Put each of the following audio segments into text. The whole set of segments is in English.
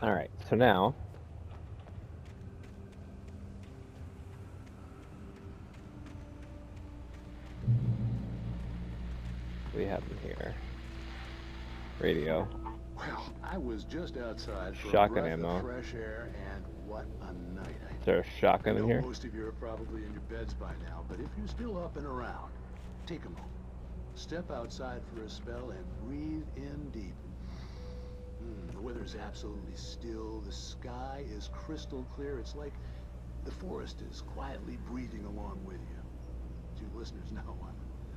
Alright, so now... we have them here. Radio. Well, I was just outside for a Shotgun breath ammo. of fresh air, and what a night I Is there a I shotgun in know here? most of you are probably in your beds by now, but if you're still up and around, take a moment. Step outside for a spell and breathe in deep. The weather's absolutely still. The sky is crystal clear. It's like the forest is quietly breathing along with you. As you listeners know,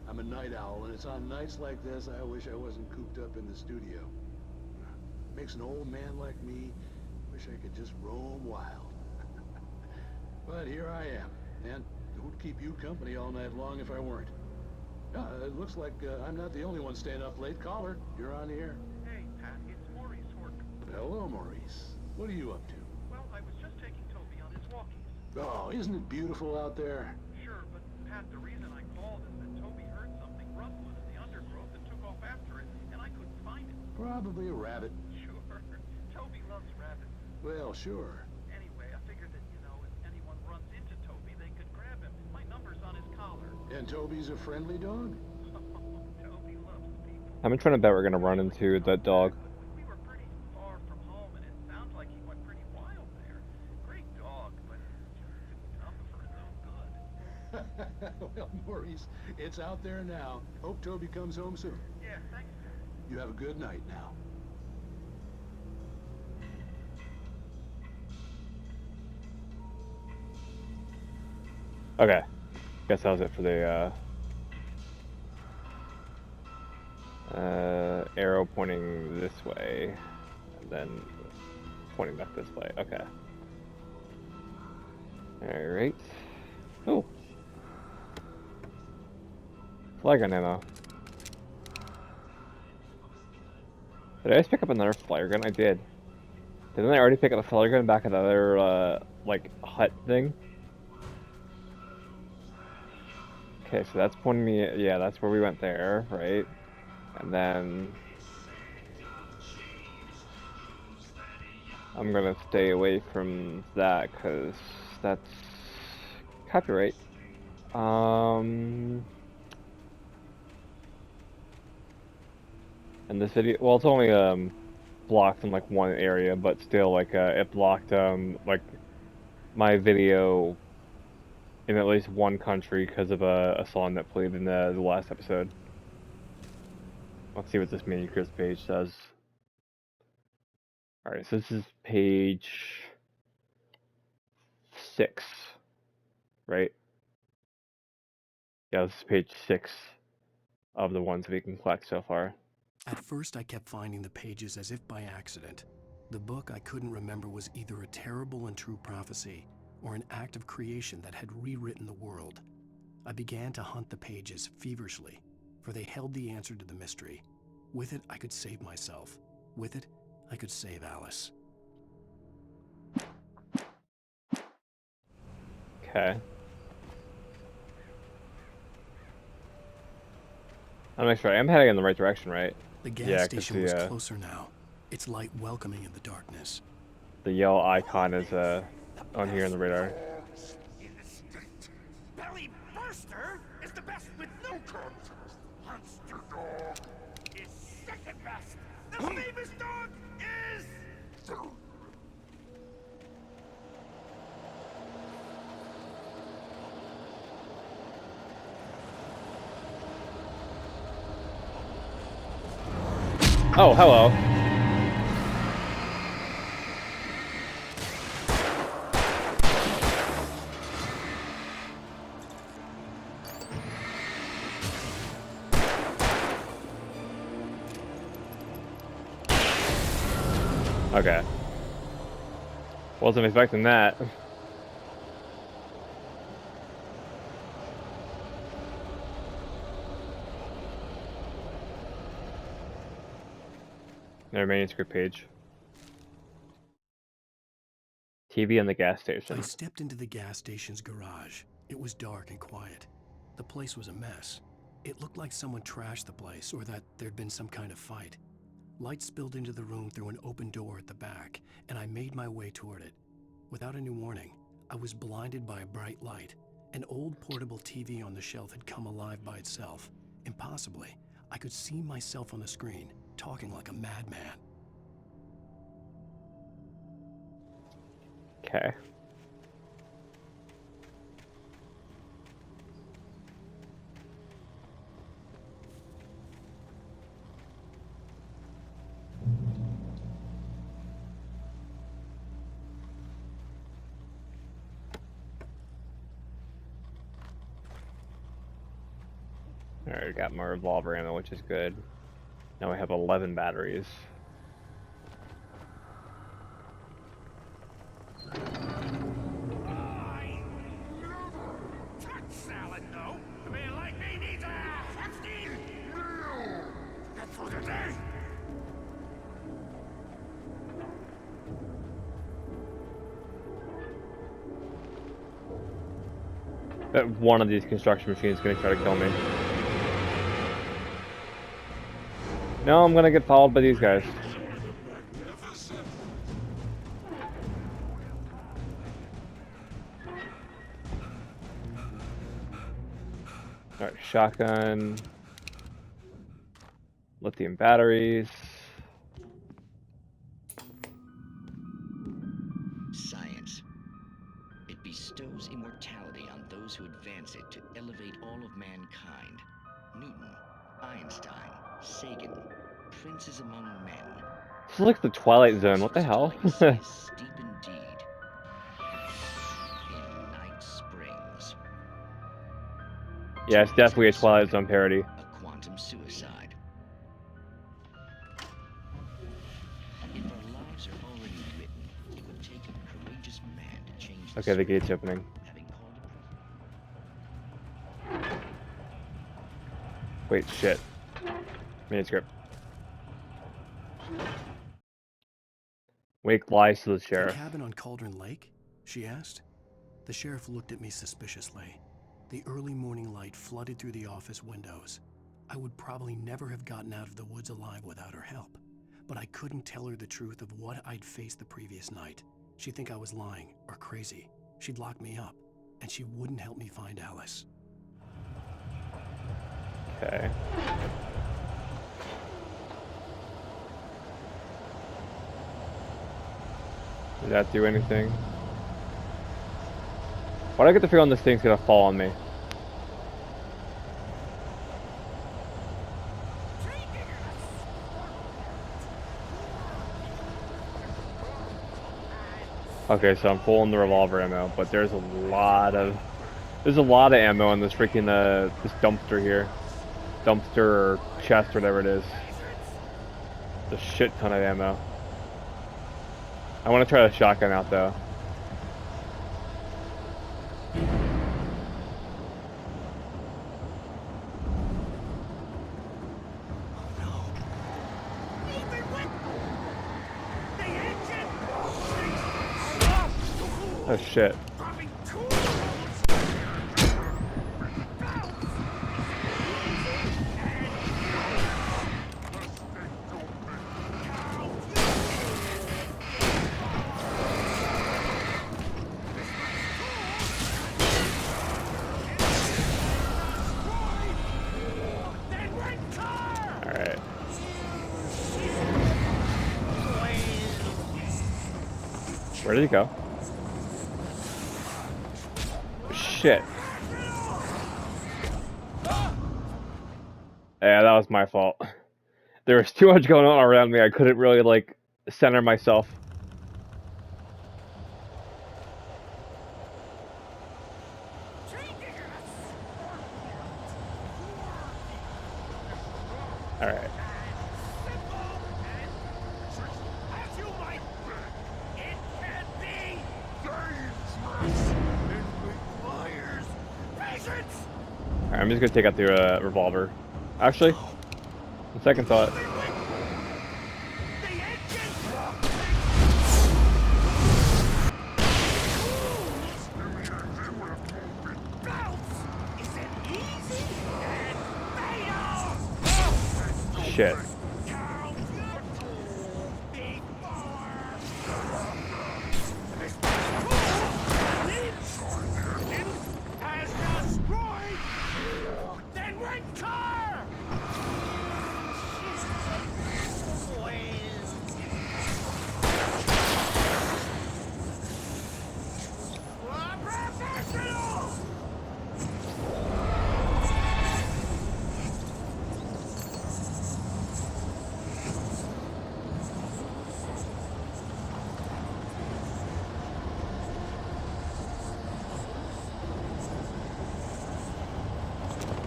I'm a night owl, and it's on nights like this I wish I wasn't cooped up in the studio. Makes an old man like me wish I could just roam wild. But here I am, and who'd keep you company all night long if I weren't? It looks like I'm not the only one staying up late. Caller, you're on the air. Hey, Pat, it's Maurice Hork. Hello, Maurice. What are you up to? Well, I was just taking Toby on his walkies. Oh, isn't it beautiful out there? Sure, but Pat, the reason I called is that Toby heard something rustling in the undergrowth and took off after it, and I couldn't find it. Probably a rabbit. Sure. Toby loves rabbits. Well, sure. Anyway, I figured that, if anyone runs into Toby, they could grab him. My number's on his collar. And Toby's a friendly dog? Toby loves people. I'm trying to bet we're gonna run into that dog. We were pretty far from home, and it sounds like he went pretty wild there. Great dog, but too tough for his own good. Well, Maurice, it's out there now. Hope Toby comes home soon. Yeah, thanks, Pat. You have a good night now. Okay. Guess that was it for the, arrow pointing this way, and then pointing back this way. Okay. Alright. Oh! Flare gun ammo. Did I just pick up another flare gun? I did. Didn't I already pick up a flare gun back at the other, like, hut thing? Okay, so that's pointing me... yeah, that's where we went there, right? And then... I'm gonna stay away from that, because that's... copyright. And this video... well, it's only, blocked in, like, one area, but still, like, it blocked, like, my video in at least one country because of a song that played in the last episode. Let's see what this manuscript page says. Alright, so this is page 6, right? Yeah, this is page 6 of the ones we can collect so far. At first, I kept finding the pages as if by accident. The book I couldn't remember was either a terrible and true prophecy or an act of creation that had rewritten the world. I began to hunt the pages feverishly, for they held the answer to the mystery. With it, I could save myself. With it, I could save Alice. Okay. I'm not sure. I'm heading in the right direction, right? The gas Yeah, station was closer now, its light welcoming in the darkness. The yellow icon is on here on the radar. In the state. Belly Burster is the best with no contest. Monster Dog is second best. The famous dog is... Oh, hello. Okay. Wasn't expecting that. Their manuscript page. TV in the gas station. I stepped into the gas station's garage. It was dark and quiet. The place was a mess. It looked like someone trashed the place or that there'd been some kind of fight. Light spilled into the room through an open door at the back, and I made my way toward it. Without any warning, I was blinded by a bright light. An old portable TV on the shelf had come alive by itself. Impossibly, I could see myself on the screen, talking like a madman. Okay. Alright, got my revolver ammo, which is good. Now we have 11 batteries. I never touch salad, no. A man like me needs a hefty meal. That's for the day. That one of these construction machines is gonna try to kill me. No, I'm gonna get followed by these guys. Alright, shotgun. Lithium batteries. Science. It bestows immortality on those who advance it to elevate all of mankind. Newton, Einstein, Sagan, princes among men. This is like the Twilight Zone, what the hell? Legacy is steep indeed. In Night Springs. Yeah, it's definitely a Twilight Zone parody. A quantum suicide. If our lives are already written, it would take a courageous man to change the Okay, the script. gate's opening. Having called a Wait, shit. Manuscript. Wake lies to the The sheriff. cabin on Cauldron Lake? She asked. The sheriff looked at me suspiciously. The early morning light flooded through the office windows. I would probably never have gotten out of the woods alive without her help, but I couldn't tell her the truth of what I'd faced the previous night. She'd think I was lying or crazy. She'd lock me up, and she wouldn't help me find Alice. Okay. Did that do anything? Why do I get the feeling this thing's gonna fall on me? Okay, so I'm full on the revolver ammo, but there's a lot of ammo in this freaking this dumpster here. Dumpster or chest or whatever it is. There's a shit ton of ammo. I want to try the shotgun out though. Oh shit. Alright. Where did he go? Shit. Yeah, that was my fault. There was too much going on around me. I couldn't really, like, center myself. Alright. Alright, I'm just gonna take out the revolver. Actually, on second thought. Shit.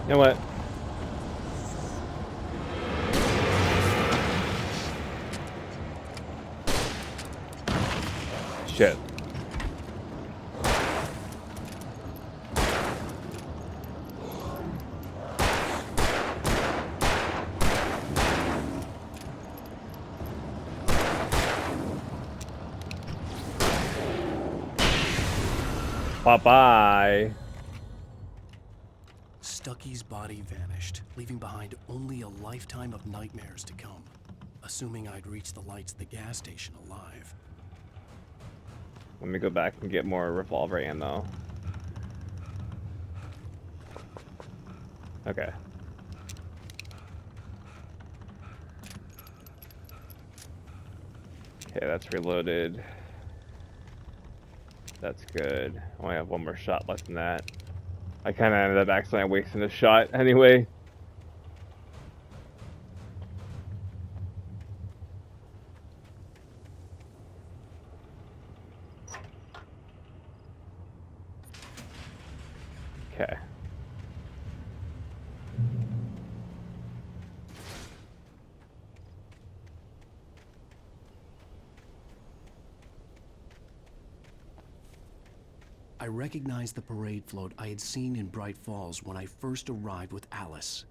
You know what? Shit. Bye-bye. Stucky's body vanished, leaving behind only a lifetime of nightmares to come. Assuming I'd reach the lights at the gas station alive. Let me go back and get more revolver ammo. Okay. Okay, that's reloaded. That's good. I only have one more shot left in that. I kind of ended up accidentally wasting a shot anyway. Okay. I recognized the parade float I had seen in Bright Falls when I first arrived with Alice.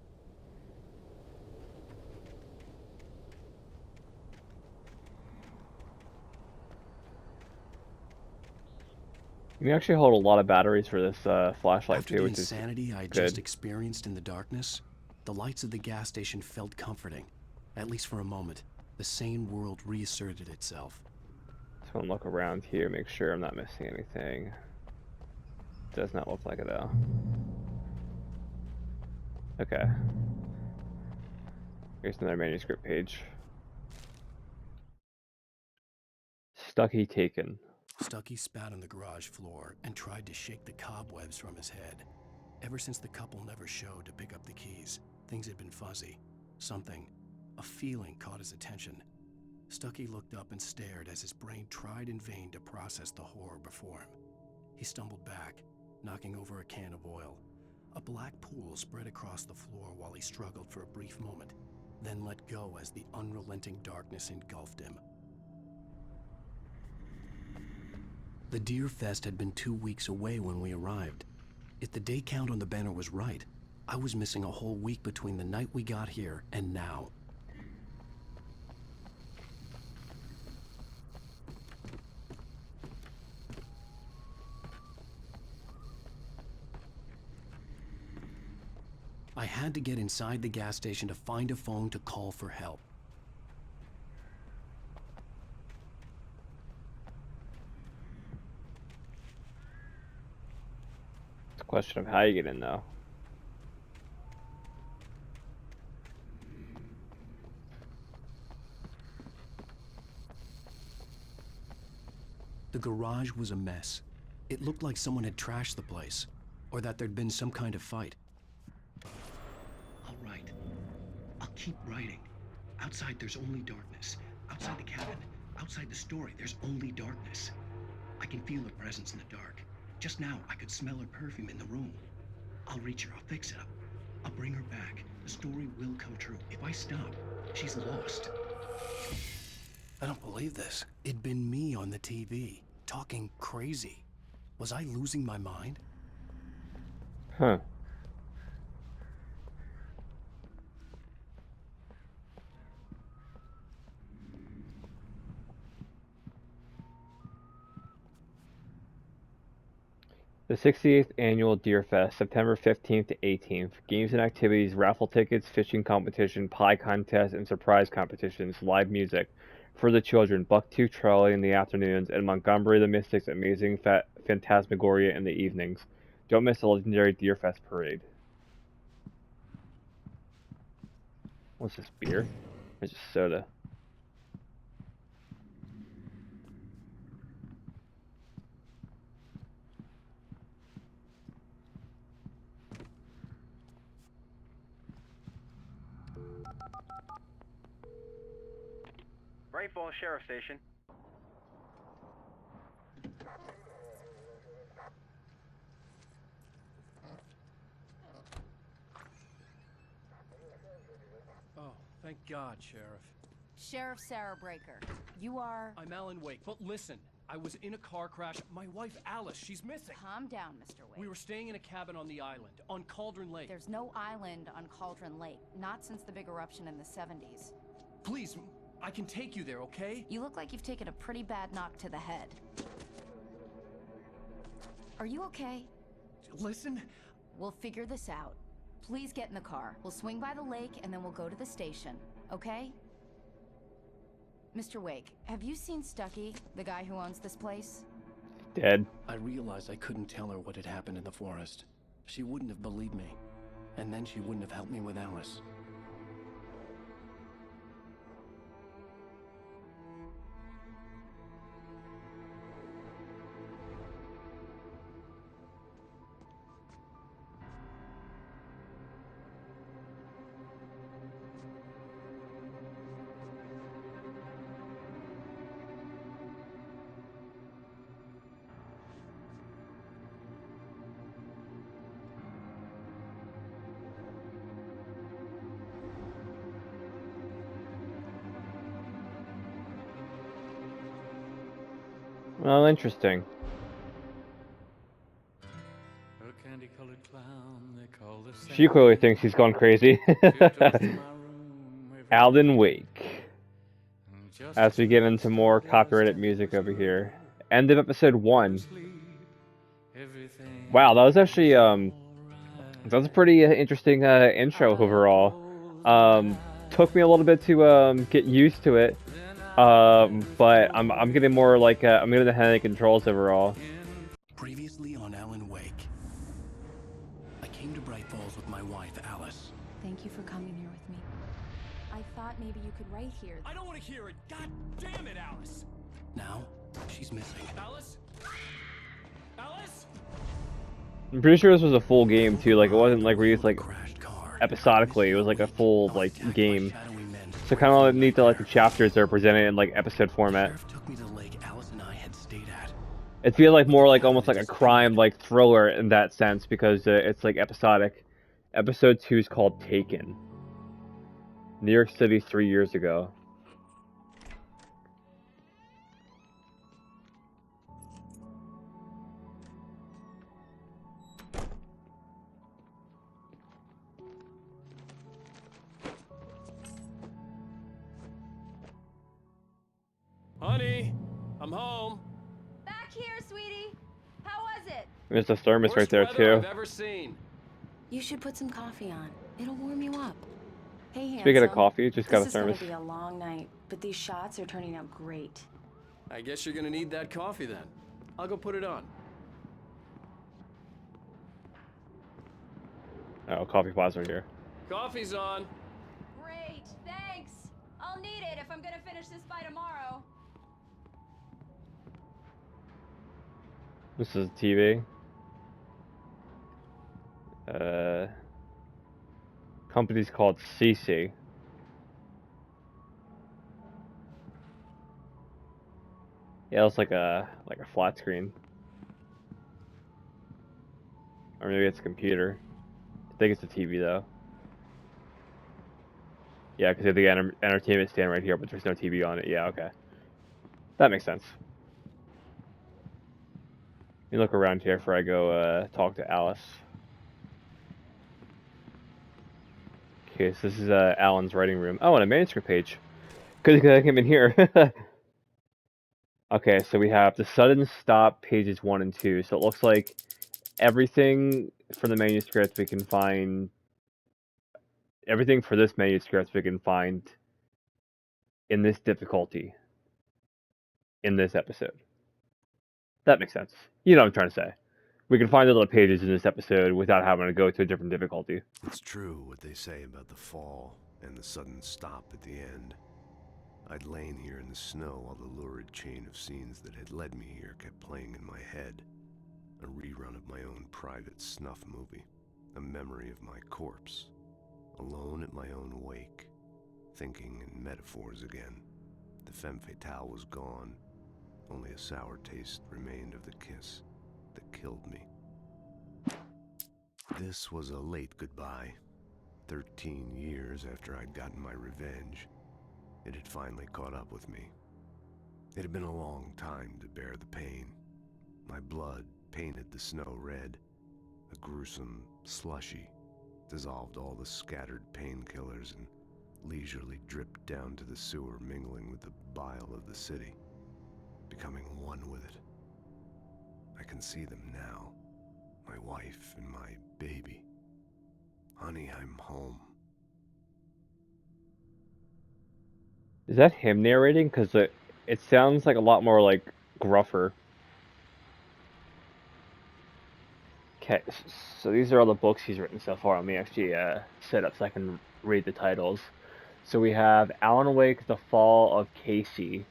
You actually hold a lot of batteries for this flashlight After too, the which is insanity I had good. just experienced in the darkness, the lights of the gas station felt comforting. At least for a moment, the sane world reasserted itself. Just want to look around here, make sure I'm not missing anything. Does not look like it though. Okay. Here's another manuscript page. Stucky taken. Stucky spat on the garage floor and tried to shake the cobwebs from his head. Ever since the couple never showed to pick up the keys, things had been fuzzy. Something, a feeling caught his attention. Stucky looked up and stared as his brain tried in vain to process the horror before him. He stumbled back, knocking over a can of oil. A black pool spread across the floor while he struggled for a brief moment, then let go as the unrelenting darkness engulfed him. The Deer Fest had been 2 weeks away when we arrived. If the day count on the banner was right, I was missing a whole week between the night we got here and now. I had to get inside the gas station to find a phone to call for help. It's a question of how you get in though. The garage was a mess. It looked like someone had trashed the place, or that there'd been some kind of fight. I'll write. I'll keep writing. Outside there's only darkness. Outside the cabin, outside the story, there's only darkness. I can feel her presence in the dark. Just now, I could smell her perfume in the room. I'll reach her, I'll fix it up. I'll bring her back. The story will come true. If I stop, she's lost. I don't believe this. It'd been me on the TV, talking crazy. Was I losing my mind? Huh. The 68th Annual Deer Fest, September 15th to 18th. Games and activities, raffle tickets, fishing competition, pie contest, and surprise competitions, live music. For the children, Bucktooth Trolley in the afternoons, and Montgomery the Mystic's Amazing Phantasmagoria in the evenings. Don't miss the legendary Deer Fest parade. What's this, beer? Or is it soda? Bright Falls Sheriff Station. Thank God, Sheriff. Sheriff Sarah Breaker. You are... I'm Alan Wake, but listen. I was in a car crash. My wife, Alice, she's missing. Calm down, Mr. Wake. We were staying in a cabin on the island, on Cauldron Lake. There's no island on Cauldron Lake. Not since the big eruption in the 70s. Please, I can take you there, okay? You look like you've taken a pretty bad knock to the head. Are you okay? Listen. We'll figure this out. Please get in the car. We'll swing by the lake and then we'll go to the station, okay? Mr. Wake, have you seen Stucky, the guy who owns this place? Dead. I realized I couldn't tell her what had happened in the forest. She wouldn't have believed me. And then she wouldn't have helped me with Alice. Well, interesting. A candy-colored clown they call the She clearly thinks he's gone crazy. Alan Wake. As we get into more copyrighted music over here. End of episode 1. Wow, that was actually that was a pretty interesting intro overall. Took me a little bit to get used to it. But I'm getting more like I'm getting the hang of the controls overall. Previously on Alan Wake. I came to Bright Falls with my wife, Alice. Thank you for coming here with me. I thought maybe you could write here. I don't want to hear it! God damn it, Alice! Now, she's missing. Alice? Alice? I'm pretty sure this was a full game too. Like it wasn't like released like episodically. It was like a full like game. So kind of neat that like the chapters are presented in like episode format. Took me to the lake Alice and I had stayed at. It feels like more like almost like a crime like thriller in that sense because it's like episodic. Episode 2 is called Taken. New York City 3 years ago. Honey, I'm home. Back here, sweetie. How was it? There's the thermos right Worst there weather too. I've ever seen. You should put some coffee on. It'll warm you up. Hey, handsome. Speaking of coffee, just got a This is thermos. gonna be a long night, but these shots are turning out great. I guess you're gonna need that coffee then. I'll go put it on. Oh, coffee pots right here. Coffee's on. Great, thanks. I'll need it if I'm gonna finish this by tomorrow. This is TV. Company's called CC. Yeah, it's like a flat screen. Or maybe it's a computer. I think it's a TV though. Yeah, because they have the entertainment stand right here, but there's no TV on it. Yeah, okay. That makes sense. Let me look around here before I go talk to Alice. Okay, so this is Alan's writing room. Oh, and a manuscript page. Good I came in here. Okay, so we have the sudden stop pages 1 and 2. So it looks like everything from the manuscript we can find. Everything for this manuscript we can find in this difficulty in this episode. That makes sense. You know what I'm trying to say. We can find the little pages in this episode without having to go to a different difficulty. It's true what they say about the fall and the sudden stop at the end. I'd lain here in the snow while the lurid chain of scenes that had led me here kept playing in my head. A rerun of my own private snuff movie. A memory of my corpse. Alone at my own wake. Thinking in metaphors again. The femme fatale was gone. Only a sour taste remained of the kiss that killed me. This was a late goodbye. 13 years after I'd gotten my revenge, it had finally caught up with me. It had been a long time to bear the pain. My blood painted the snow red. A gruesome slushy dissolved all the scattered painkillers and leisurely dripped down to the sewer, mingling with the bile of the city, becoming one with it. I can see them now, my wife and my baby. Honey, I'm home. Is that him narrating? Because it sounds like a lot more like gruffer. Okay, so these are all the books he's written so far. Let me actually set up so I can read the titles. So we have Alan Wake, The Fall of Casey.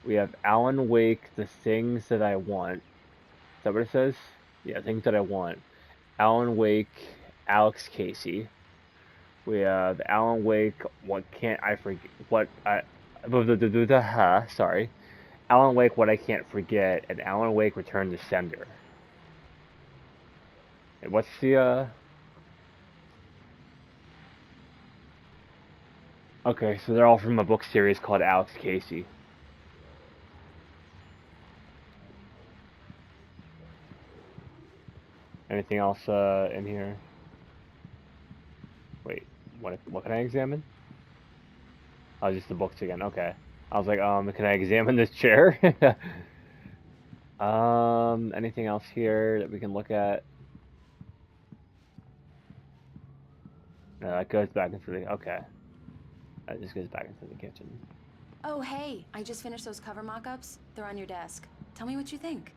We have Alan Wake, The Things That I Want. Is that what it says? Yeah, Things That I Want. Alan Wake, Alex Casey. We have Alan Wake, What Can't I Forget? Sorry. Alan Wake, What I Can't Forget, and Alan Wake, Return to Sender. And what's the, Okay, so they're all from a book series called Alex Casey. Anything else, in here? Wait, what can I examine? Oh, just the books again, okay. I was like, can I examine this chair? Anything else here that we can look at? No, that goes back into the, okay. That just goes back into the kitchen. Oh, hey, I just finished those cover mock-ups. They're on your desk. Tell me what you think.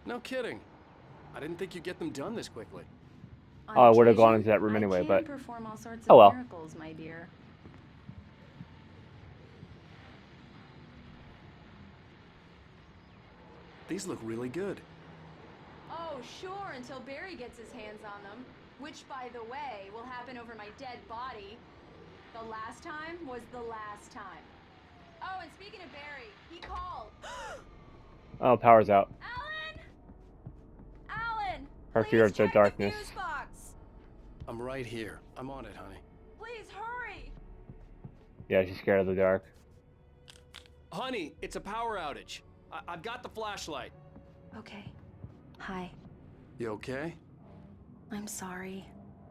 No kidding. I didn't think you'd get them done this quickly. On Oh, I would have gone occasion, into that room I anyway, can but perform all sorts oh of well. miracles, my dear. These look really good. Oh, sure, until Barry gets his hands on them. Which, by the way, will happen over my dead body. The last time was the last time. Oh, and speaking of Barry, he called. Oh, power's out. Alan! Alan! Her fear Please of the check darkness. fuse box! I'm right here. I'm on it, honey. Please hurry! Yeah, she's scared of the dark. Honey, it's a power outage. I've got the flashlight. Okay. Hi. You okay? I'm sorry.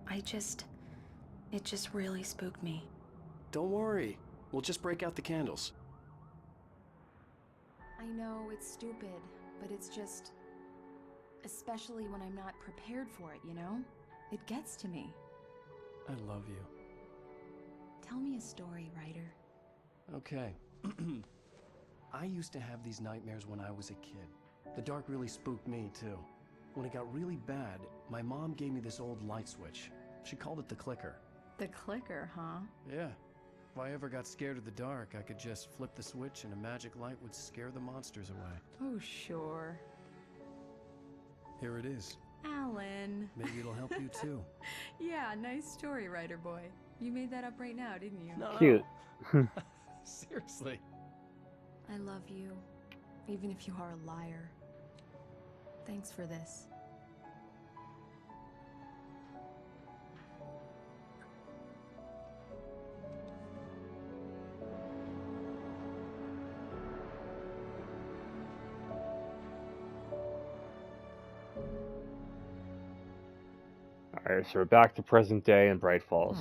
It just really spooked me. Don't worry. We'll just break out the candles. I know it's stupid, but it's just... Especially when I'm not prepared for it, you know? It gets to me. I love you. Tell me a story, writer. Okay. I used to have these nightmares when I was a kid. The dark really spooked me, too. When it got really bad, my mom gave me this old light switch. She called it the clicker. The clicker, huh? Yeah. If I ever got scared of the dark, I could just flip the switch and a magic light would scare the monsters away. Oh, sure. Here it is. Alan. Maybe it'll help you, too. Yeah, nice story, writer boy. You made that up right now, didn't you? No. Cute. Seriously. I love you, even if you are a liar. Thanks for this. Alright, so we're back to present day in Bright Falls.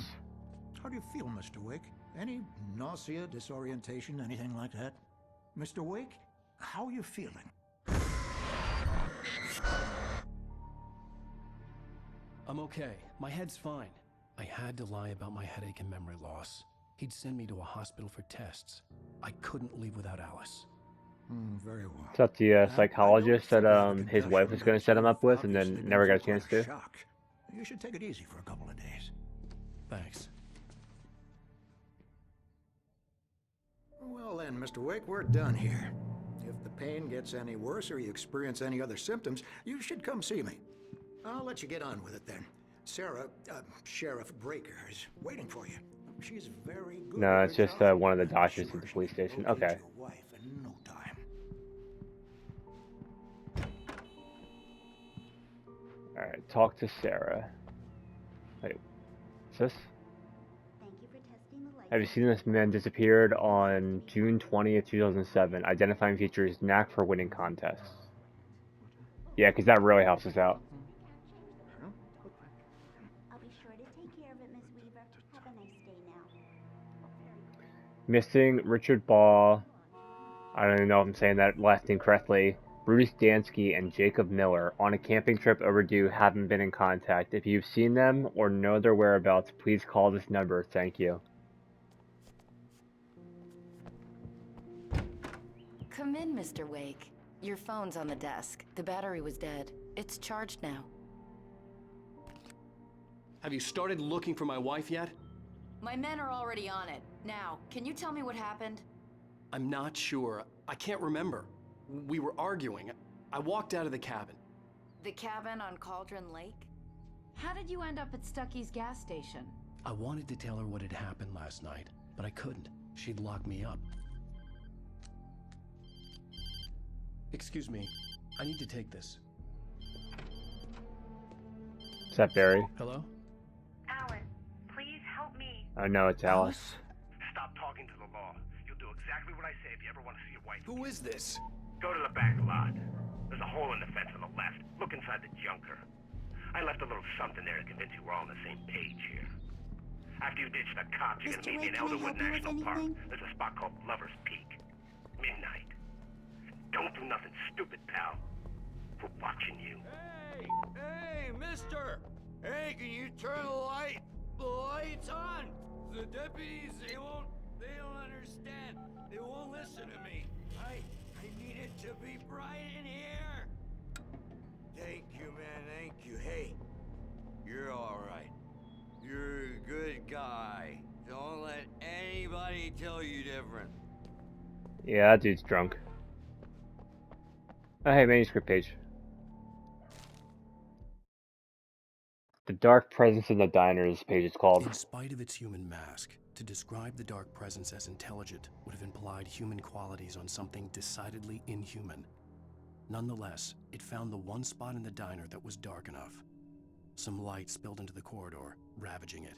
How do you feel, Mr. Wake? Any nausea, disorientation, anything like that? Mr. Wake, how are you feeling? I'm okay. My head's fine. I had to lie about my headache and memory loss. He'd send me to a hospital for tests. I couldn't leave without Alice. Very well. Is that the I psychologist don't that think his wife was going to set him up with and then never got a chance to? Shock. You should take it easy for a couple of days. Thanks. Well then, Mr. Wake, we're done here. If the pain gets any worse or you experience any other symptoms, you should come see me. I'll let you get on with it then. Sarah, Sheriff Breaker, is waiting for you. She's very good. No, at it's her just job. one of the I'm doctors sure at the she police can station. locate Okay. your wife in no time. Alright, talk to Sarah. Wait, is this? Have you seen this man disappeared on June 20th, 2007? Identifying features knack for winning contests. Yeah, because that really helps us out. I'll be sure to take care of it, Miss Weaver. Have a nice day now. Missing Richard Ball. I don't even know if I'm saying that last name correctly. Bruce Dansky and Jacob Miller on a camping trip overdue haven't been in contact. If you've seen them or know their whereabouts, please call this number. Thank you. Come in, Mr. Wake. Your phone's on the desk. The battery was dead. It's charged now. Have you started looking for my wife yet? My men are already on it. Now, can you tell me what happened? I'm not sure. I can't remember. We were arguing. I walked out of the cabin. The cabin on Cauldron Lake? How did you end up at Stucky's gas station? I wanted to tell her what had happened last night, but I couldn't. She'd lock me up. Excuse me. I need to take this. Is that Barry? Hello? Alan, please help me. Oh no, it's Alice. Stop talking to the law. You'll do exactly what I say if you ever want to see your wife. Who is this? Go to the back lot. There's a hole in the fence on the left. Look inside the junker. I left a little something there to convince you we're all on the same page here. After you ditch the cops, you're gonna meet me in Elderwood National Park. There's a spot called Lover's Peak. Midnight. Don't do nothing stupid, pal. We're watching you. Hey, mister! Hey, can you turn the lights on? The deputies, they don't understand. They won't listen to me. I need it to be bright in here. Thank you, man, thank you. Hey, you're all right. You're a good guy. Don't let anybody tell you different. Yeah, that dude's drunk. Oh, hey, manuscript page. The Dark Presence in the Diners page is called. In spite of its human mask, to describe the Dark Presence as intelligent would have implied human qualities on something decidedly inhuman. Nonetheless, it found the one spot in the diner that was dark enough. Some light spilled into the corridor, ravaging it.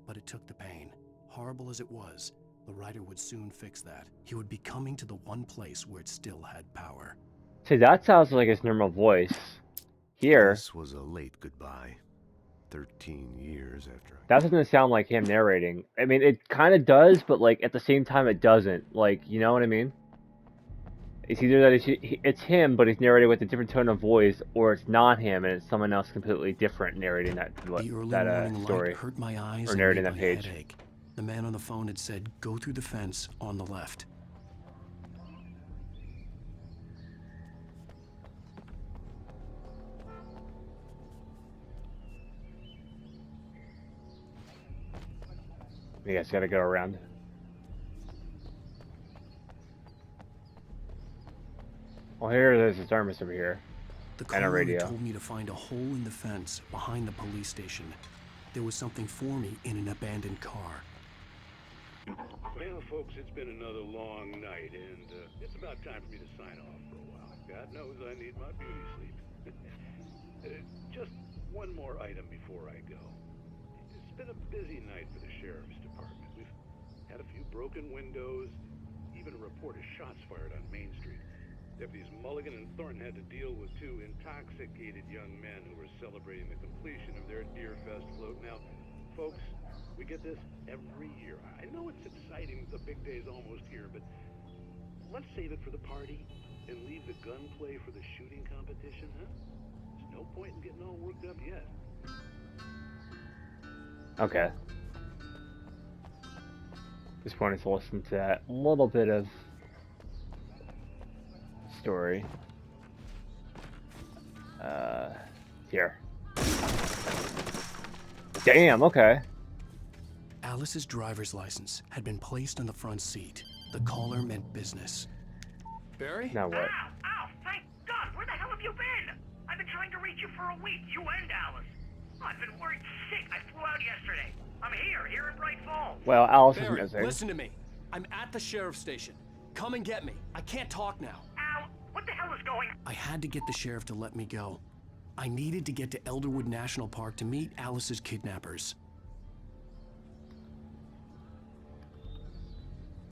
But it took the pain. Horrible as it was, the writer would soon fix that. He would be coming to the one place where it still had power. See, that sounds like his normal voice. Here, This was a late goodbye. 13 years after that doesn't sound like him narrating. I mean, it kind of does, but like at the same time, it doesn't. Like, you know what I mean? It's either that it's him, but he's narrating with a different tone of voice, or it's not him and it's someone else completely different narrating that story Hurt my eyes or narrating and that made my page. head ache. The man on the phone had said, "Go through the fence on the left." You guys gotta go around. Well, there's a thermos over here. The And a caller radio. told me to find a hole in the fence behind the police station. There was something for me in an abandoned car. Well, folks, it's been another long night, and it's about time for me to sign off for a while. God knows I need my beauty sleep. Just one more item before I go. It's been a busy night for the sheriff's department. We've had a few broken windows, even a report of shots fired on Main Street. Deputies Mulligan and Thornton had to deal with two intoxicated young men who were celebrating the completion of their Deerfest float. Now, folks, we get this every year. I know it's exciting, the big day's almost here, but let's save it for the party and leave the gunplay for the shooting competition, huh? There's no point in getting all worked up yet. Okay. Just wanted to listen to that little bit of story. Here. Damn, okay. Alice's driver's license had been placed on the front seat. The caller meant business. Barry? Now what? Ow! Thank God! Where the hell have you been? I've been trying to reach you for a week, you and Alice. I've been worried sick. I flew out yesterday. I'm here in Bright Falls. Well, Alice is Barry, missing. listen to me. I'm at the sheriff's station. Come and get me. I can't talk now. Al, what the hell is going on? I had to get the sheriff to let me go. I needed to get to Elderwood National Park to meet Alice's kidnappers.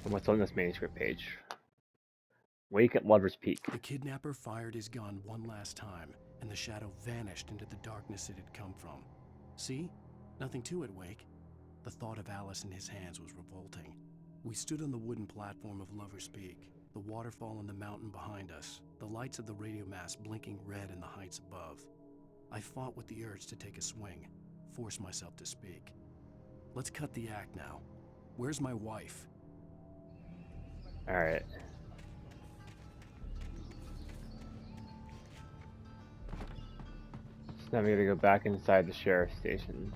And what's on this manuscript page? Wake at Lover's Peak. The kidnapper fired his gun one last time, and the shadow vanished into the darkness it had come from. See? Nothing to it, Wake. The thought of Alice in his hands was revolting. We stood on the wooden platform of Lover's Peak, the waterfall in the mountain behind us, the lights of the radio mast blinking red in the heights above. I fought with the urge to take a swing, force myself to speak. Let's cut the act now. Where's my wife? Alright. So now we gotta go back inside the sheriff's station.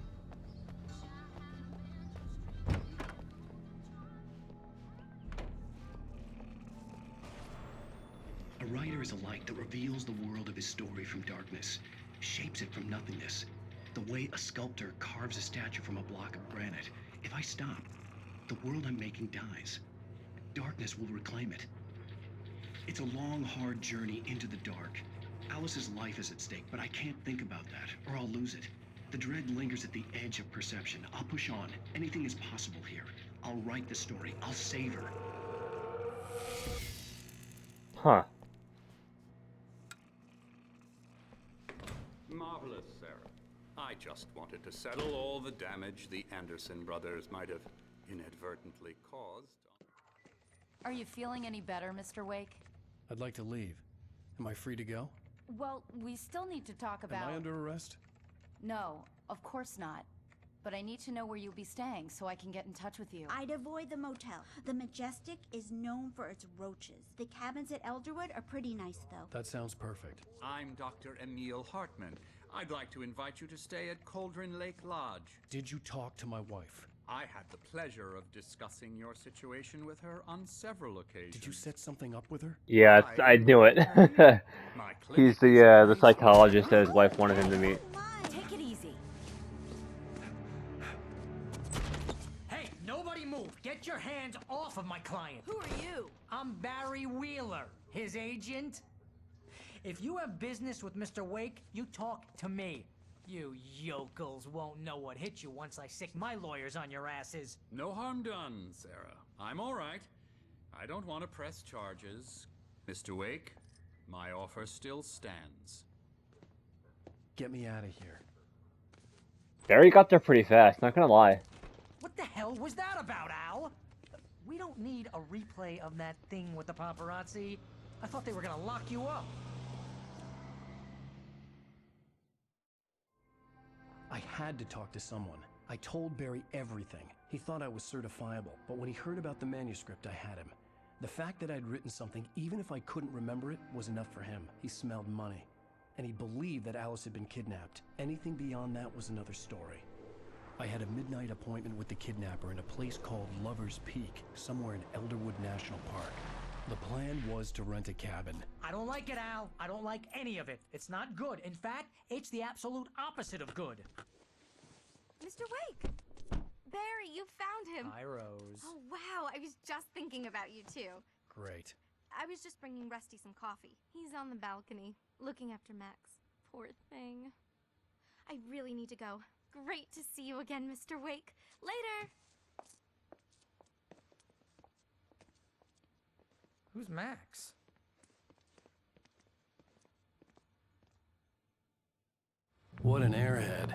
A writer is a light that reveals the world of his story from darkness, shapes it from nothingness. The way a sculptor carves a statue from a block of granite. If I stop, the world I'm making dies. Darkness will reclaim it. It's a long, hard journey into the dark. Alice's life is at stake, but I can't think about that, or I'll lose it. The dread lingers at the edge of perception. I'll push on. Anything is possible here. I'll write the story. I'll save her. Huh. Marvelous, Sarah. I just wanted to settle all the damage the Anderson brothers might have inadvertently caused. Are you feeling any better, Mr. Wake? I'd like to leave. Am I free to go? Well, we still need to talk about... Am I under arrest? No, of course not. But I need to know where you'll be staying so I can get in touch with you. I'd avoid the motel. The Majestic is known for its roaches. The cabins at Elderwood are pretty nice, though. That sounds perfect. I'm Dr. Emil Hartman. I'd like to invite you to stay at Cauldron Lake Lodge. Did you talk to my wife? I had the pleasure of discussing your situation with her on several occasions. Did you set something up with her? Yeah, I knew it. He's the psychologist that his wife wanted him to meet. Take it easy. Hey, nobody move. Get your hands off of my client. Who are you? I'm Barry Wheeler, his agent. If you have business with Mr. Wake, you talk to me. You yokels won't know what hit you once I sick my lawyers on your asses. No harm done, Sarah. I'm all right. I don't want to press charges. Mr. Wake, my offer still stands. Get me out of here. Barry got there pretty fast, not gonna lie. What the hell was that about, Al? We don't need a replay of that thing with the paparazzi. I thought they were gonna lock you up. I had to talk to someone. I told Barry everything. He thought I was certifiable, but when he heard about the manuscript, I had him. The fact that I'd written something, even if I couldn't remember it, was enough for him. He smelled money. And he believed that Alice had been kidnapped. Anything beyond that was another story. I had a midnight appointment with the kidnapper in a place called Lover's Peak, somewhere in Elderwood National Park. The plan was to rent a cabin. I don't like it, Al. I don't like any of it. It's not good. In fact, it's the absolute opposite of good. Mr. Wake! Barry, you found him! Hi, Rose. Oh, wow. I was just thinking about you, too. Great. I was just bringing Rusty some coffee. He's on the balcony, looking after Max. Poor thing. I really need to go. Great to see you again, Mr. Wake. Later! Who's Max? What an airhead.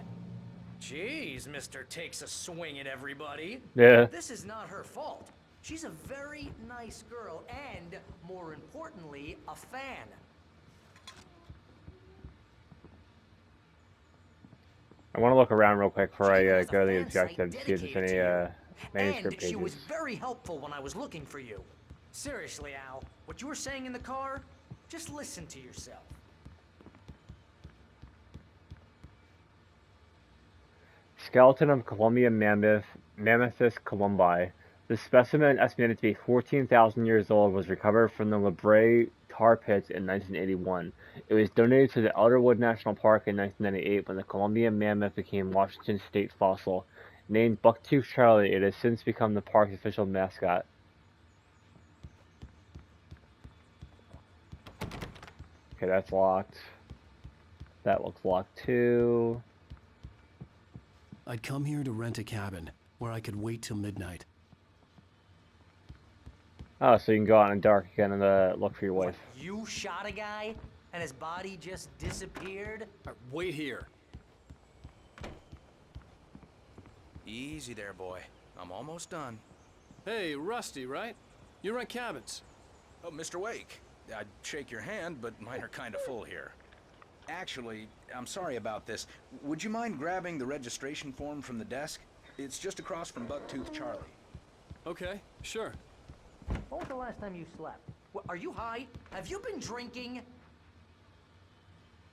Jeez, Mr. Takes a swing at everybody. Yeah. This is not her fault. She's a very nice girl and, more importantly, a fan. I want to look around real quick before I go to the objective to see if there's any manuscript And she was pages. very helpful when I was looking for you. Seriously, Al, what you were saying in the car, just listen to yourself. Skeleton of Columbia Mammothus columbi. This specimen, estimated to be 14,000 years old, was recovered from the La Brea tar pits in 1981. It was donated to the Elderwood National Park in 1998 when the Columbia mammoth became Washington State fossil. Named Bucktooth Charlie, it has since become the park's official mascot. Okay, that's locked. That looks locked too. I'd come here to rent a cabin, where I could wait till midnight. Oh, so you can go out in the dark again and look for your What, wife. you shot a guy and his body just disappeared? Wait here. Easy there, boy. I'm almost done. Hey, Rusty, right? You rent cabins. Oh, Mr. Wake. I'd shake your hand, but mine are kind of full here. Actually, I'm sorry about this. Would you mind grabbing the registration form from the desk? It's just across from Bucktooth Charlie. Okay, sure. When was the last time you slept? What, are you high? Have you been drinking?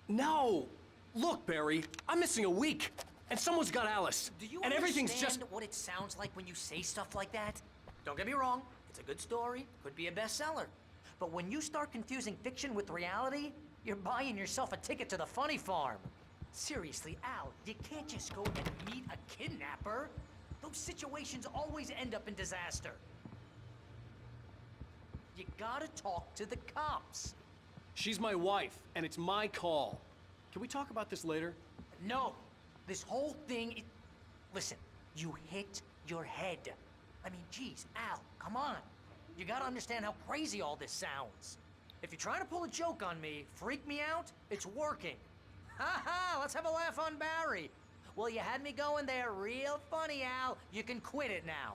No! Look, Barry, I'm missing a week, and someone's got Alice. Do you and everything's understand just... what it sounds like when you say stuff like that? Don't get me wrong, it's a good story, could be a bestseller. But when you start confusing fiction with reality, you're buying yourself a ticket to the funny farm. Seriously, Al, you can't just go and meet a kidnapper. Those situations always end up in disaster. You gotta talk to the cops. She's my wife, and it's my call. Can we talk about this later? No, this whole thing, listen, you hit your head. I mean, geez, Al, come on. You gotta understand how crazy all this sounds. If you're trying to pull a joke on me, freak me out, it's working. Ha ha, let's have a laugh on Barry. Well, you had me going there real funny, Al. You can quit it now.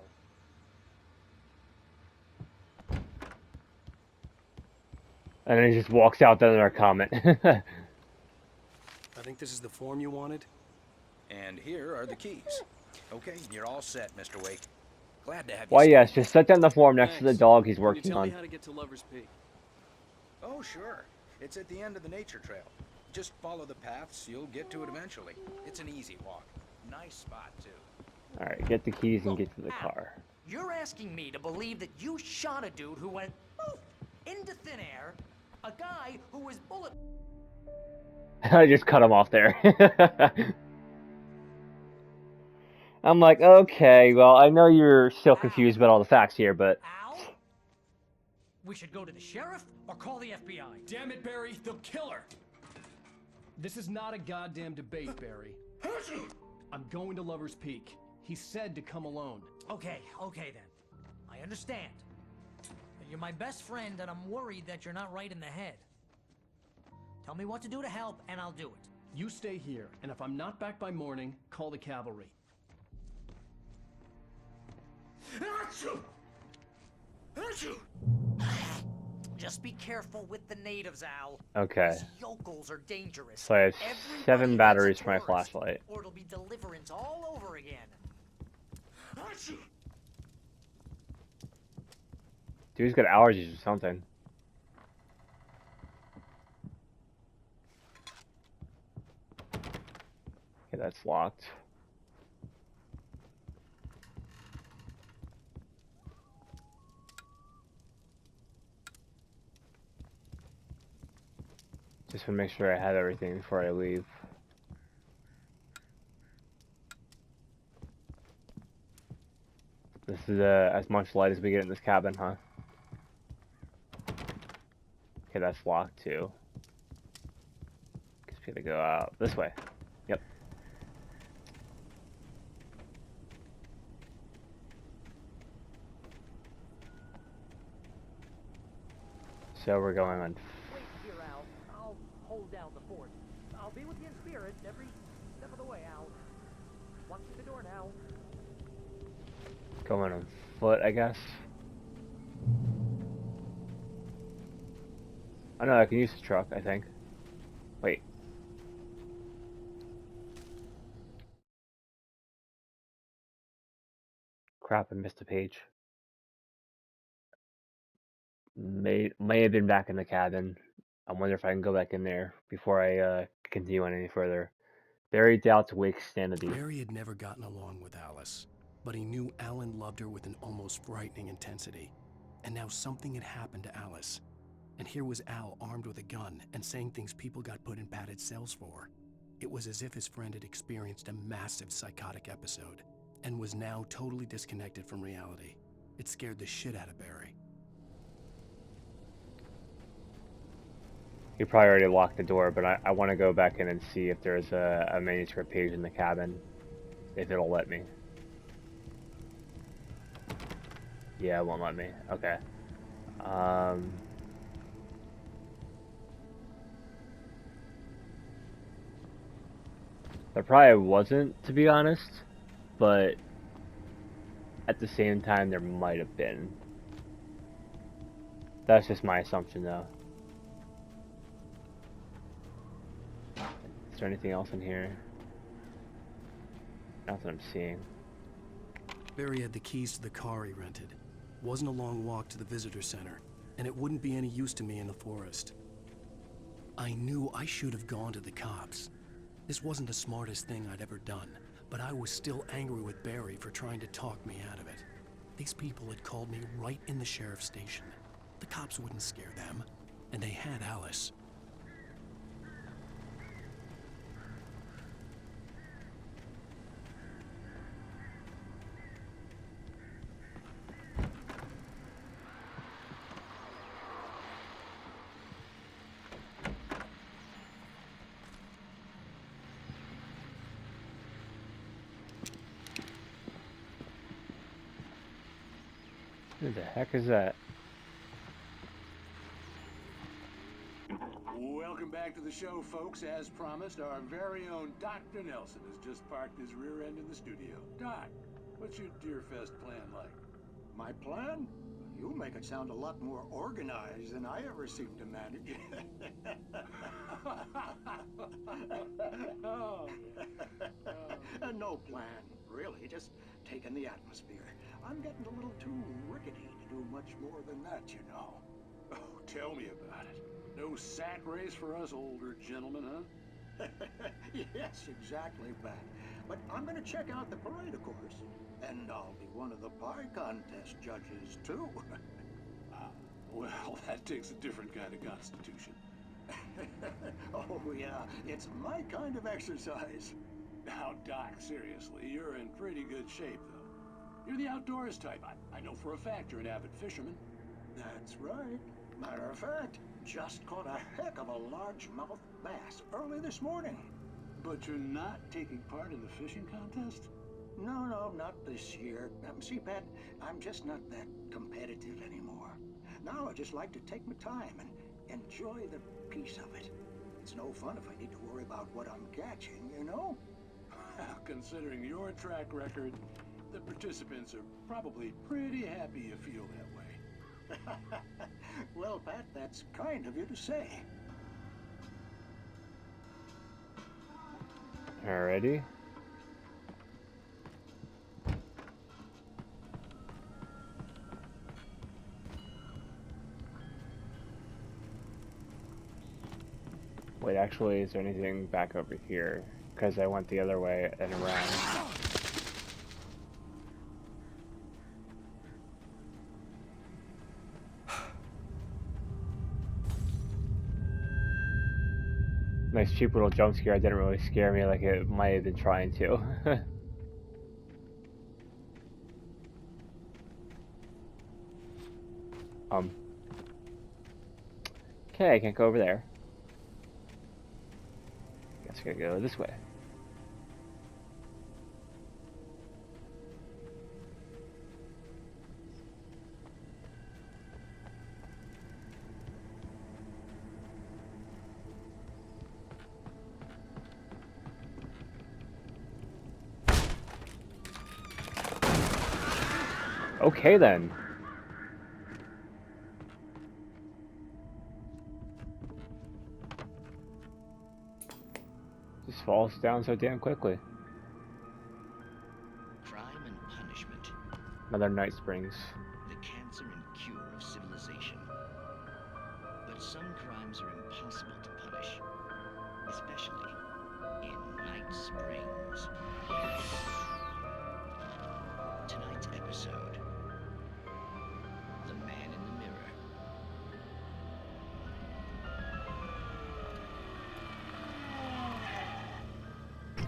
And then he just walks out there in our comment. I think this is the form you wanted. And here are the keys. Okay, you're all set, Mr. Wake. Glad to have you. Why, stay. yes, just set down the form next to the Thanks. dog he's Can you working tell me on. how to get to Lover's Peak? Oh, sure. It's at the end of the nature trail. Just follow the paths, you'll get to it eventually. It's an easy walk. Nice spot, too. Alright, get the keys and get to the car. You're asking me to believe that you shot a dude who went poof into thin air, a guy who was bullet... I just cut him off there. I'm like, okay, well, I know you're still confused about all the facts here, but... Al? We should go to the sheriff or call the FBI. Damn it, Barry, they'll kill her! This is not a goddamn debate, Barry. I'm going to Lover's Peak. He said to come alone. Okay then. I understand. You're my best friend and I'm worried that you're not right in the head. Tell me what to do to help and I'll do it. You stay here, and if I'm not back by morning, call the cavalry. Just be careful with the natives, Al. Okay. These yokels are dangerous. So I have Everybody 7 needs batteries a for my tourist, flashlight. Or it'll be deliverance all over again. Dude's got allergies or something. Okay, that's locked. Just want to make sure I have everything before I leave. This is as much light as we get in this cabin, huh? Okay, that's locked too. Guess we gotta go out this way. Yep. So we're going on. Wait here, Al. I'll hold down the fort. I'll be with you in spirit every step of the way, Al. Walk through the door now. Going on foot, I guess. I know I can use the truck, I think. Wait. Crap, I missed a page. May have been back in the cabin. I wonder if I can go back in there before I continue on any further. Barry doubts Wake's sanity. Barry had never gotten along with Alice, but he knew Alan loved her with an almost frightening intensity. And now something had happened to Alice. And here was Al armed with a gun and saying things people got put in padded cells for. It was as if his friend had experienced a massive psychotic episode and was now totally disconnected from reality. It scared the shit out of Barry. He probably already locked the door, but I want to go back in and see if there's a manuscript page in the cabin, if it'll let me. Yeah, it won't let me. Okay. There probably wasn't, to be honest, but at the same time, there might have been. That's just my assumption, though. Is there anything else in here? Not that I'm seeing. Barry had the keys to the car he rented. Wasn't a long walk to the visitor center, and it wouldn't be any use to me in the forest. I knew I should have gone to the cops. This wasn't the smartest thing I'd ever done, but I was still angry with Barry for trying to talk me out of it. These people had called me right in the sheriff's station. The cops wouldn't scare them, and they had Alice. Who the heck is that? Welcome back to the show, folks. As promised, our very own Dr. Nelson has just parked his rear end in the studio. Doc, what's your Deerfest plan like? My plan? You make it sound a lot more organized than I ever seem to manage. No plan, really. Just taking the atmosphere. I'm getting a little too rickety to do much more than that, you know. Oh, tell me about it. No sack race for us older gentlemen, huh? Yes, exactly, Pat. But I'm gonna check out the parade, of course. And I'll be one of the pie contest judges, too. Well, that takes a different kind of constitution. Oh, yeah. It's my kind of exercise. Now, Doc, seriously, you're in pretty good shape, though. You're the outdoors type. I know for a fact you're an avid fisherman. That's right. Matter of fact, just caught a heck of a largemouth bass early this morning. But you're not taking part in the fishing contest? No, not this year. See, Pat, I'm just not that competitive anymore. Now I just like to take my time and enjoy the peace of it. It's no fun if I need to worry about what I'm catching, you know? Considering your track record, the participants are probably pretty happy you feel that way. Well, Pat, that's kind of you to say. Alrighty. Wait, actually, is there anything back over here? Because I went the other way and around. Nice cheap little jump scare. It didn't really scare me like it might have been trying to. Okay, I can't go over there. Guess I gotta go this way. Okay then. Just falls down so damn quickly. Crime and punishment. Another Night Springs. The cancer and cure of civilization. But some crimes are impossible to punish, especially in Night Springs. Tonight's episode, The Man in the Mirror.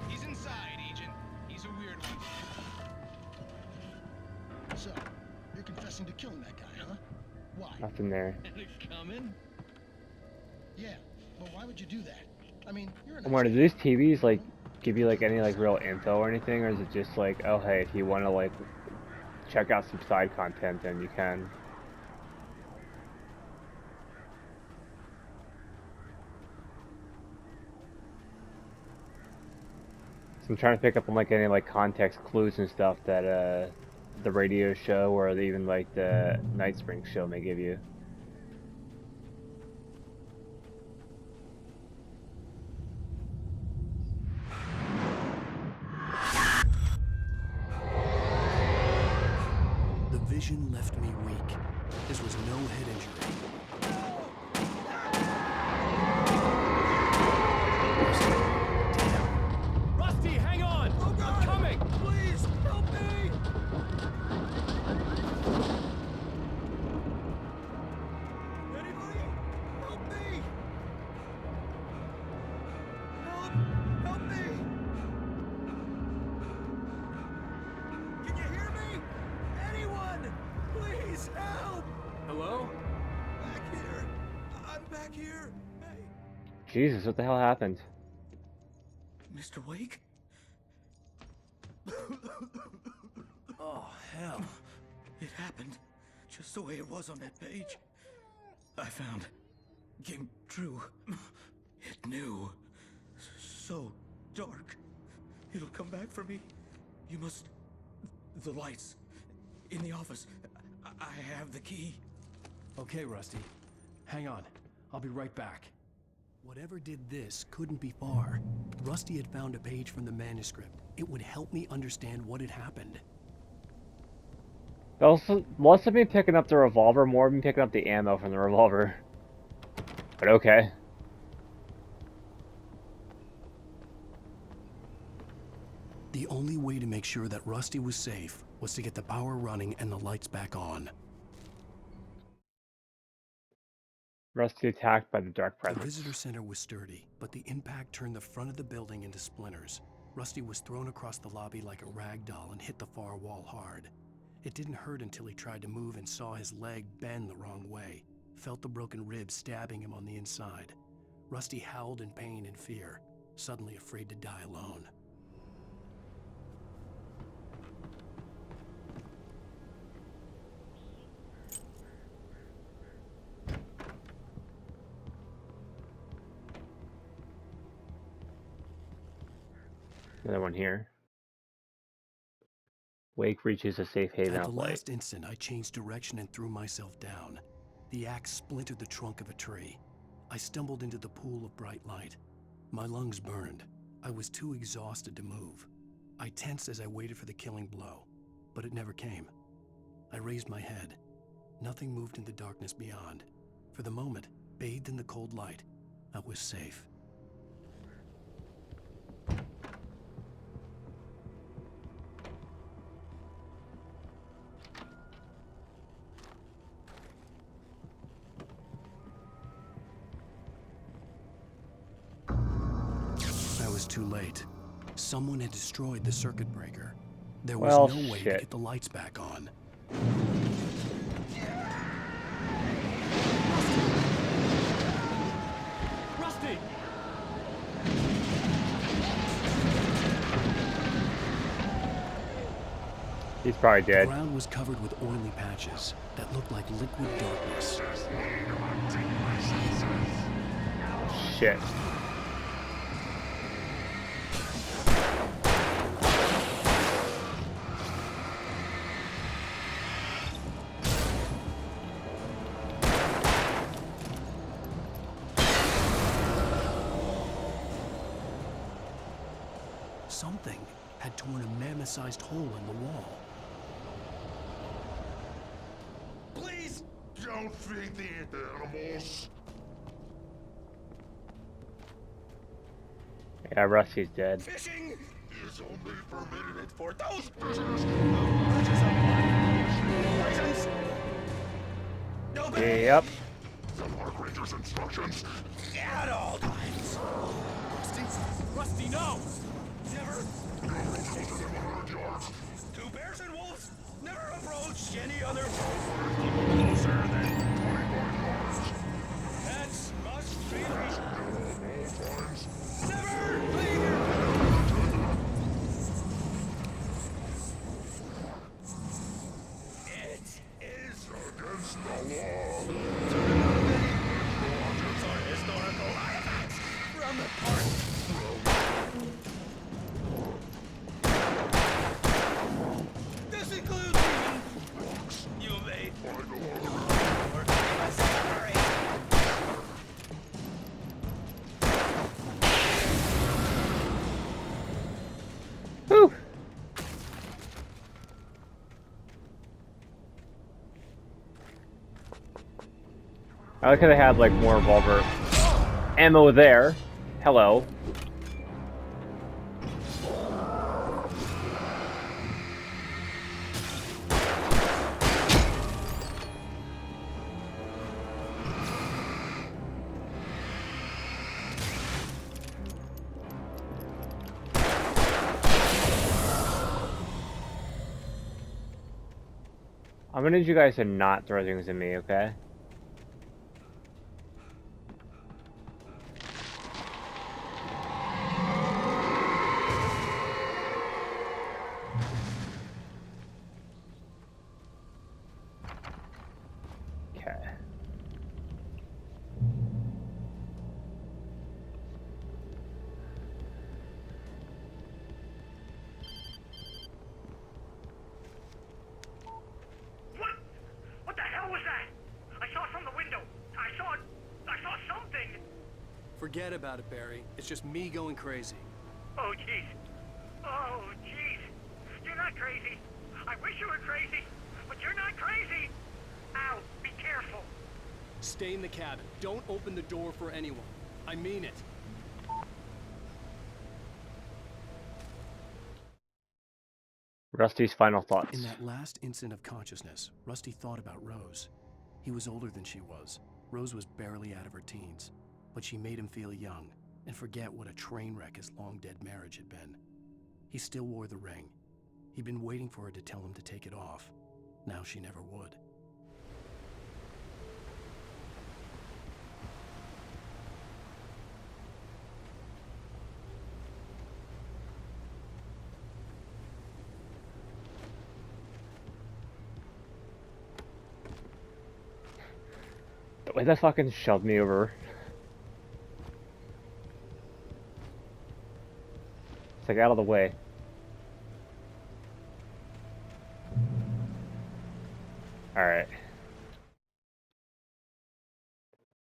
He's inside, Agent. He's a weird one. So, you're confessing to killing that guy, huh? Why? Nothing there. Coming? Yeah, but why would you do that? I mean, you're an I'm wondering, do these TVs like give you like any like real info or anything, or is it just like, oh hey, if you want to like check out some side content, then you can? I'm trying to pick up on like any like context clues and stuff that the radio show or even like the Night Spring show may give you. The vision left me weak. This was no head injury. Rusty, hang on! Oh God! I'm coming! Please, help me! Anybody? Help me! Help me! Can you hear me? Anyone? Please help! Hello? Back here. I'm back here. Hey. Jesus, what the hell happened? Mr. Wake? Oh, hell. It happened just the way it was on that page. I found. Came true. It knew. So dark. It'll come back for me. You must. The lights. In the office. I have the key. Okay, Rusty. Hang on. I'll be right back. Whatever did this couldn't be far. Rusty had found a page from the manuscript. It would help me understand what had happened. Also, less of me picking up the revolver, more of me picking up the ammo from the revolver. But okay. The only way to make sure that Rusty was safe was to get the power running and the lights back on. Rusty attacked by the dark The presence. visitor center was sturdy, but the impact turned the front of the building into splinters. Rusty was thrown across the lobby like a rag doll and hit the far wall hard. It didn't hurt until he tried to move and saw his leg bend the wrong way, felt the broken ribs stabbing him on the inside. Rusty howled in pain and fear, suddenly afraid to die alone. Another one here. Wake reaches a safe haven At the outlet. last instant, I changed direction and threw myself down. The axe splintered the trunk of a tree. I stumbled into the pool of bright light. My lungs burned. I was too exhausted to move. I tensed as I waited for the killing blow, but it never came. I raised my head. Nothing moved in the darkness beyond. For the moment, bathed in the cold light, I was safe. I was too late. Someone had destroyed the circuit breaker. There was Well, no way to shit. get the lights back on. Rusty! He's probably The dead. ground was covered with oily patches that looked like liquid darkness. Shit. Something had torn a mammoth-sized hole in the wall. Please don't feed the animals. Yeah, Rusty's dead. Fishing is only permitted for those prisoners who license. Nobody. Yep. The Park Ranger's instructions. At all times. Rusty? Rusty, no! Never. No closer than 100 yards. Two bears and wolves. Never approach any other. Closer than 25 yards. Pets must be leashed. No times. Never leave. It is against the law. For historical artifacts from the park. like how they had like more revolver ammo there. Hello. I'm gonna need you guys to not throw things at me, okay? Okay. What the hell was that? I saw it from the window. I saw something. Forget about it, Barry. It's just me going crazy. Oh, jeez. Oh, jeez. You're not crazy. I wish you were crazy, but you're not crazy. Ow, be careful. Stay in the cabin. Don't open the door for anyone. I mean it. Rusty's final thoughts. In that last instant of consciousness, Rusty thought about Rose. He was older than she was. Rose was barely out of her teens, but she made him feel young and forget what a train wreck his long-dead marriage had been. He still wore the ring. He'd been waiting for her to tell him to take it off. Now she never would. The way that fucking shoved me over. It's like out of the way. Alright.